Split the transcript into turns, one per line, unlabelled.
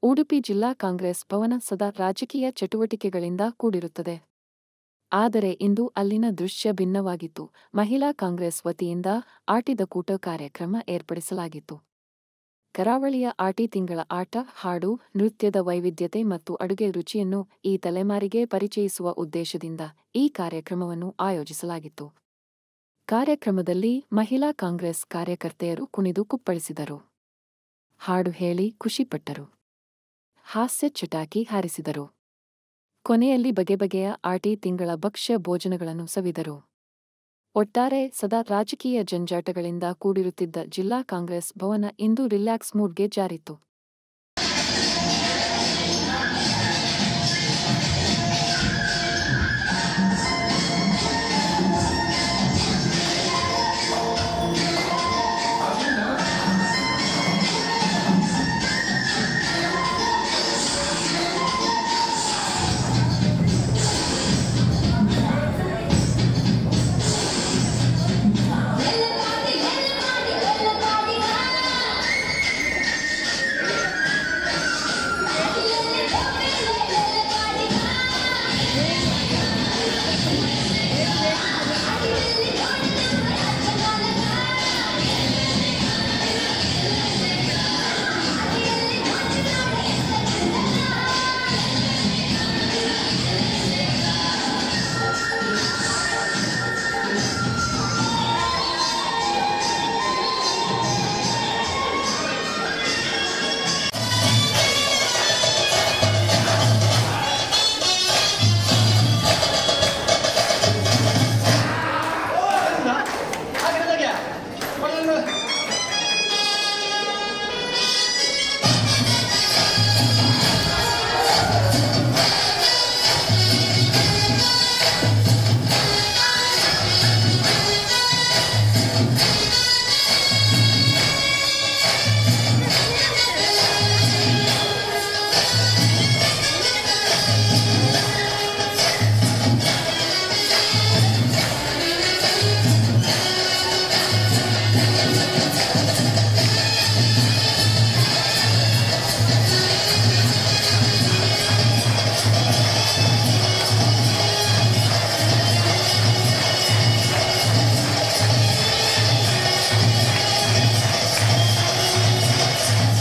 ಉಡುಪಿ ಜಿಲ್ಲಾ ಕಾಂಗ್ರೆಸ್ ಭವನ ಸದಾ ರಾಜಕೀಯ ಚಟುವಟಿಕೆಗಳಿಂದ ಕೂಡಿರುತ್ತದೆ. ಆದರೆ ಇಂದು ಅಲ್ಲಿನ ದೃಶ್ಯ ಭಿನ್ನವಾಗಿತ್ತು. ಮಹಿಳಾ ಕಾಂಗ್ರೆಸ್ ವತಿಯಿಂದ ಆಟಿದ ಕೂಟ ಕಾರ್ಯಕ್ರಮ ಏರ್ಪಡಿಸಲಾಗಿತ್ತು. ಕರಾವಳಿಯ ಆಟಿ ತಿಂಗಳ ಆಟ, ಹಾಡು, ನೃತ್ಯದ ವೈವಿಧ್ಯತೆ ಮತ್ತು ಅಡುಗೆ ರುಚಿಯನ್ನು ಈ ತಲೆಮಾರಿಗೆ ಪರಿಚಯಿಸುವ ಉದ್ದೇಶದಿಂದ ಈ ಕಾರ್ಯಕ್ರಮವನ್ನು ಆಯೋಜಿಸಲಾಗಿತ್ತು. ಕಾರ್ಯಕ್ರಮದಲ್ಲಿ ಮಹಿಳಾ ಕಾಂಗ್ರೆಸ್ ಕಾರ್ಯಕರ್ತೆಯರು ಕುಣಿದು ಕುಪ್ಪಳಿಸಿದರು. ಹಾಡು ಹೇಳಿ ಖುಷಿಪಟ್ಟರು. ಹಾಸ್ಯ ಚಟಾಕಿ ಹಾರಿಸಿದರು. ಕೊನೆಯಲ್ಲಿ ಬಗೆಬಗೆಯ ಆಟಿ ತಿಂಗಳ ಭಕ್ಷ್ಯ ಭೋಜನಗಳನ್ನು ಸವಿದರು. ಒಟ್ಟಾರೆ ಸದಾ ರಾಜಕೀಯ ಜಂಜಾಟಗಳಿಂದ ಕೂಡಿರುತ್ತಿದ್ದ ಜಿಲ್ಲಾ ಕಾಂಗ್ರೆಸ್ ಭವನ ಇಂದು ರಿಲ್ಯಾಕ್ಸ್ ಮೂಡ್ಗೆ ಜಾರಿತ್ತು.